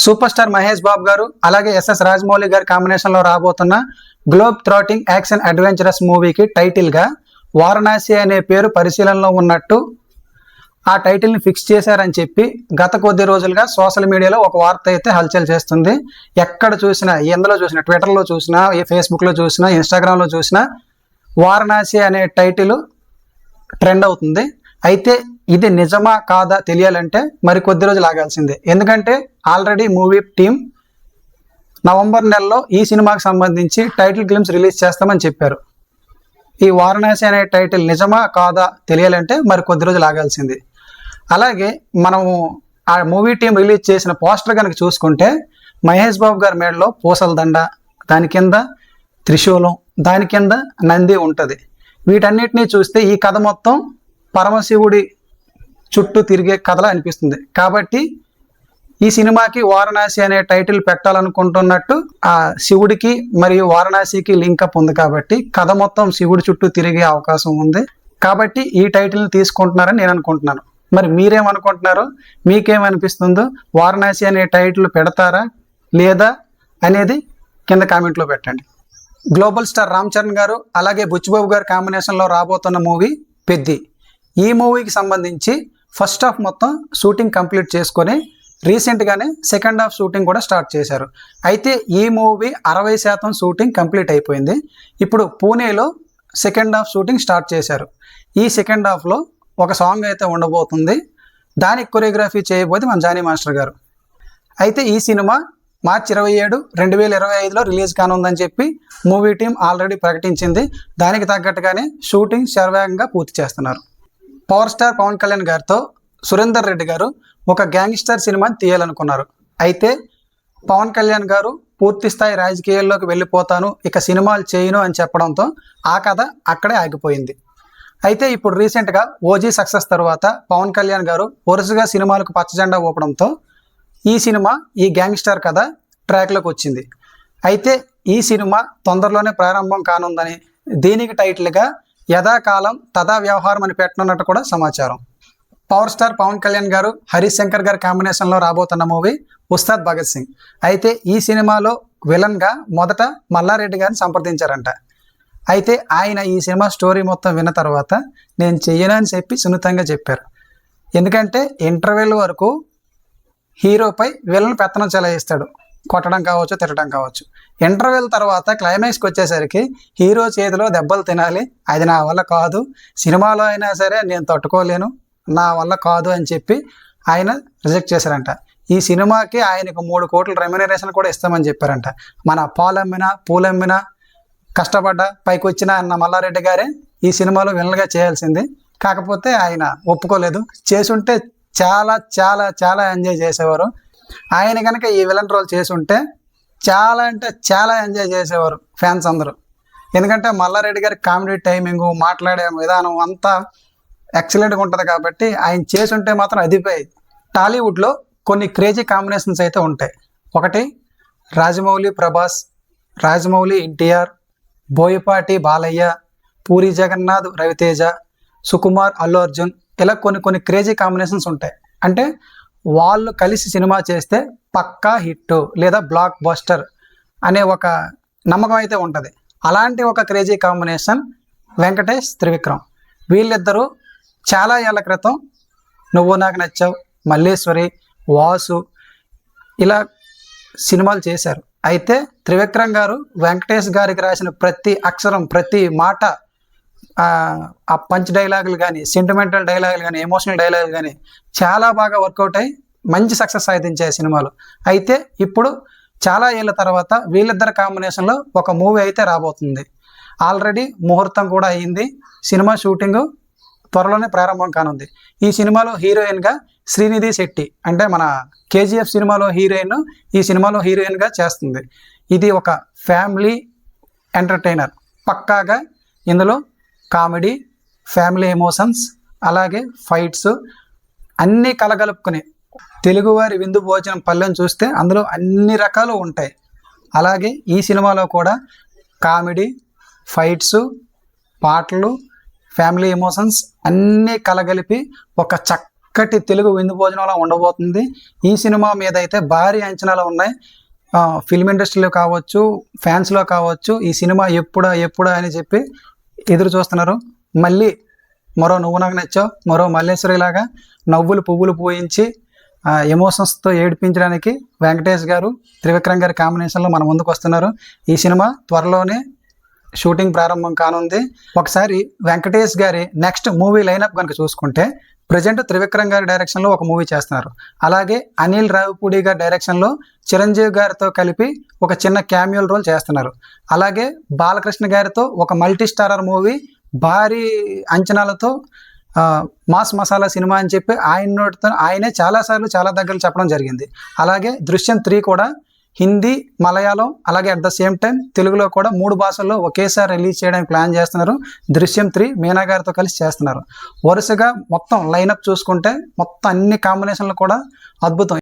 Super star Mahesh Babu గారు అలాగే SS Rajamouli గారి కాంబినేషన్ లో రాబోతున్న గ్లోబ్ థ్రాటింగ్ యాక్షన్ అడ్వెంచరస్ మూవీకి టైటిల్ గా వారణాసి అనే పేరు పరిశీలనలో ఉన్నట్టు ఆ టైటిల్ ని ఫిక్స్ చేశారని చెప్పి గత కొద్ది రోజులుగా సోషల్ మీడియాలో ఒక వార్త అయితే హల్చల్ చేస్తుంది. ఎక్కడ చూసినా, ఎందులో చూసినా, ట్విట్టర్లో చూసినా, ఫేస్బుక్ లో చూసినా, ఇన్స్టాగ్రామ్ లో చూసినా వారణాసి అనే టైటిల్ ట్రెండ్ అవుతుంది. అయితే ఇది నిజమా కాదా తెలియాలంటే మరి కొద్ది రోజులు ఆగాల్సిందే. ఎందుకంటే ఆల్రెడీ మూవీ టీం నవంబర్ నెలలో ఈ సినిమాకి సంబంధించి టైటిల్ గ్లిమ్స్ రిలీజ్ చేస్తామని చెప్పారు. ఈ వారణాసి అనే టైటిల్ నిజమా కాదా తెలియాలంటే మరి కొద్ది రోజులు ఆగాల్సింది. అలాగే మనము ఆ మూవీ టీం రిలీజ్ చేసిన పోస్టర్ కనుక చూసుకుంటే మహేష్ బాబు గారి మేడలో పూసల దండ, దాని కింద త్రిశూలం, దాని కింద నంది ఉంటుంది. వీటన్నిటినీ చూస్తే ఈ కథ మొత్తం పరమశివుడి చుట్టూ తిరిగే కథలా అనిపిస్తుంది. కాబట్టి ఈ సినిమాకి వారణాసి అనే టైటిల్ పెట్టాలనుకుంటున్నట్టు ఆ శివుడికి మరియు వారణాసికి లింకప్ ఉంది. కాబట్టి కథ మొత్తం శివుడి చుట్టూ తిరిగే అవకాశం ఉంది. కాబట్టి ఈ టైటిల్ని తీసుకుంటున్నారని నేను అనుకుంటున్నాను. మరి మీరేమనుకుంటున్నారో, మీకేమనిపిస్తుందో, వారణాసి అనే టైటిల్ పెడతారా లేదా అనేది కింద కామెంట్లో పెట్టండి. గ్లోబల్ స్టార్ రామ్ చరణ్ గారు అలాగే బుచ్చిబాబు గారు కాంబినేషన్లో రాబోతున్న మూవీ పెద్ది. ఈ మూవీకి సంబంధించి ఫస్ట్ హాఫ్ మొత్తం షూటింగ్ కంప్లీట్ చేసుకొని రీసెంట్గానే సెకండ్ హాఫ్ షూటింగ్ కూడా స్టార్ట్ చేశారు. అయితే ఈ మూవీ 60% షూటింగ్ కంప్లీట్ అయిపోయింది. ఇప్పుడు పూణేలో సెకండ్ హాఫ్ షూటింగ్ స్టార్ట్ చేశారు. ఈ సెకండ్ హాఫ్లో ఒక సాంగ్ అయితే ఉండబోతుంది. దానికి కొరియోగ్రఫీ చేయబోతే మన జానీ మాస్టర్ గారు. అయితే ఈ సినిమా మార్చి 27, 2025లో రిలీజ్ కానుందని చెప్పి మూవీ టీం ఆల్రెడీ ప్రకటించింది. దానికి తగ్గట్టుగానే షూటింగ్ శరవేగంగా పూర్తి చేస్తున్నారు. పవర్ స్టార్ పవన్ కళ్యాణ్ గారితో సురేందర్ రెడ్డి గారు ఒక గ్యాంగ్స్టర్ సినిమాని తీయాలనుకున్నారు. అయితే పవన్ కళ్యాణ్ గారు పూర్తి స్థాయి రాజకీయాల్లోకి వెళ్ళిపోతాను, ఇక సినిమాలు చేయను అని చెప్పడంతో ఆ కథ అక్కడే ఆగిపోయింది. అయితే ఇప్పుడు రీసెంట్గా ఓజీ సక్సెస్ తర్వాత పవన్ కళ్యాణ్ గారు వరుసగా సినిమాలకు పచ్చజెండా ఊపడంతో ఈ సినిమా, ఈ గ్యాంగ్స్టర్ కథ ట్రాక్లోకి వచ్చింది. అయితే ఈ సినిమా తొందరలోనే ప్రారంభం కానుందని, దీనికి టైటిల్గా యథాకాలం తథా వ్యవహారం అని పెట్టనున్నట్టు కూడా సమాచారం. పవర్ స్టార్ పవన్ కళ్యాణ్ గారు హరీష్ శంకర్ గారి కాంబినేషన్లో రాబోతున్న మూవీ ఉస్తాద్ భగత్ సింగ్. అయితే ఈ సినిమాలో విలన్గా మొదట మల్లారెడ్డి గారిని సంప్రదించారంట. అయితే ఆయన ఈ సినిమా స్టోరీ మొత్తం విన్న తర్వాత నేను చెయ్యను అని చెప్పి సున్నితంగా చెప్పారు. ఎందుకంటే ఇంటర్వెల్ వరకు హీరోపై విలన్ పెత్తనం చెలాయిస్తాడు, కొట్టడం కావచ్చు, తిట్టడం కావచ్చు. ఇంటర్వెల్ తర్వాత క్లైమాక్స్కి వచ్చేసరికి హీరో చేతిలో దెబ్బలు తినాలి, అది నా వల్ల కాదు, సినిమాలో అయినా సరే నేను తట్టుకోలేను, నా వల్ల కాదు అని చెప్పి ఆయన రిజెక్ట్ చేశారంట. ఈ సినిమాకి ఆయనకు 3 కోట్ల రెమ్యునరేషన్ కూడా ఇస్తామని చెప్పారంట. మన పాలమ్మినా పూలమ్మినా కష్టపడ్డ పైకి వచ్చిన అన్న మల్లారెడ్డి గారే ఈ సినిమాలో విలన్గా చేయాల్సింది. కాకపోతే ఆయన ఒప్పుకోలేదు. చేసుంటే చాలా చాలా చాలా ఎంజాయ్ చేసేవారు. ఆయన కనుక ఈ విలన్ రోల్ చేసుంటే చాలా అంటే చాలా ఎంజాయ్ చేసేవారు ఫ్యాన్స్ అందరూ. ఎందుకంటే మల్లారెడ్డి గారి కామెడీ టైమింగు, మాట్లాడే విధానం అంతా ఎక్సలెంట్గా ఉంటుంది. కాబట్టి ఆయన చేసుంటే మాత్రం అదిపోయేది. టాలీవుడ్లో కొన్ని క్రేజీ కాంబినేషన్స్ అయితే ఉంటాయి. ఒకటి రాజమౌళి ప్రభాస్, రాజమౌళి ఎన్టీఆర్, బోయపాటి బాలయ్య, పూరి జగన్నాథ్ రవితేజ, సుకుమార్ అల్లు అర్జున్, ఇలా కొన్ని క్రేజీ కాంబినేషన్స్ ఉంటాయి. అంటే వాళ్ళు కలిసి సినిమా చేస్తే పక్కా హిట్ లేదా బ్లాక్ బస్టర్ అనే ఒక నమ్మకం అయితే ఉంటుంది. అలాంటి ఒక క్రేజీ కాంబినేషన్ వెంకటేష్ త్రివిక్రమ్. వీళ్ళిద్దరూ చాలా ఏళ్ల క్రితం నువ్వు నాకు నచ్చావు, మల్లేశ్వరి, వాసు ఇలా సినిమాలు చేశారు. అయితే త్రివిక్రమ్ గారు వెంకటేష్ గారికి రాసిన ప్రతి అక్షరం, ప్రతి మాట, ఆ పంచ్ డైలాగులు కానీ, సెంటిమెంటల్ డైలాగులు కానీ, ఎమోషనల్ డైలాగులు కానీ చాలా బాగా వర్కౌట్ అయ్యి మంచి సక్సెస్ సాధించాయి సినిమాలు. అయితే ఇప్పుడు చాలా ఏళ్ళ తర్వాత వీళ్ళిద్దరు కాంబినేషన్లో ఒక మూవీ అయితే రాబోతుంది. ఆల్రెడీ ముహూర్తం కూడా అయ్యింది. సినిమా షూటింగ్ త్వరలోనే ప్రారంభం కానుంది. ఈ సినిమాలో హీరోయిన్గా శ్రీనిధి శెట్టి, అంటే మన కేజీఎఫ్ సినిమాలో హీరోయిన్, ఈ సినిమాలో హీరోయిన్గా చేస్తుంది. ఇది ఒక ఫ్యామిలీ ఎంటర్టైనర్. పక్కాగా ఇందులో కామెడీ, ఫ్యామిలీ ఎమోషన్స్, అలాగే ఫైట్స్ అన్నీ కలగలుపుకుని తెలుగువారి విందు భోజనం పల్లెని చూస్తే అందులో అన్ని రకాలు ఉంటాయి. అలాగే ఈ సినిమాలో కూడా కామెడీ, ఫైట్స్, పాటలు, ఫ్యామిలీ ఎమోషన్స్ అన్నీ కలగలిపి ఒక చక్కటి తెలుగు విందు భోజనంలా ఉండబోతుంది. ఈ సినిమా మీద అయితే భారీ అంచనాలు ఉన్నాయి. ఫిల్మ్ ఇండస్ట్రీలో కావచ్చు, ఫ్యాన్స్లో కావచ్చు, ఈ సినిమా ఎప్పుడా అని చెప్పి ఎదురు చూస్తున్నారు. మళ్ళీ మరో నువ్వు నాకు నచ్చావు, మరో మల్లేశ్వరిలాగా నవ్వులు పువ్వులు పూయించి ఎమోషన్స్తో ఏడిపించడానికి వెంకటేష్ గారు, త్రివిక్రమ్ గారి కాంబినేషన్లో మన ముందుకు వస్తున్నారు. ఈ సినిమా త్వరలోనే షూటింగ్ ప్రారంభం కానుంది. ఒకసారి వెంకటేష్ గారి నెక్స్ట్ మూవీ లైనప్ కనుక చూసుకుంటే ప్రజెంట్ త్రివిక్రమ్ గారి డైరెక్షన్లో ఒక మూవీ చేస్తున్నారు. అలాగే అనిల్ రావిపూడి గారి డైరెక్షన్లో చిరంజీవి గారితో కలిపి ఒక చిన్న క్యామియోల్ రోల్ చేస్తున్నారు. అలాగే బాలకృష్ణ గారితో ఒక మల్టీ స్టారర్ మూవీ భారీ అంచనాలతో మాస్ మసాలా సినిమా అని చెప్పి ఆయనే చాలాసార్లు చాలా దగ్గర చెప్పడం జరిగింది. అలాగే దృశ్యం 3 కూడా హిందీ, మలయాళం, అలాగే అట్ ద సేమ్ టైం తెలుగులో కూడా 3 భాషల్లో ఒకేసారి రిలీజ్ చేయడానికి ప్లాన్ చేస్తున్నారు. దృశ్యం 3 మీనా గారితో కలిసి చేస్తున్నారు. వరుసగా మొత్తం లైనప్ చూసుకుంటే మొత్తం అన్ని కాంబినేషన్లు కూడా అద్భుతం.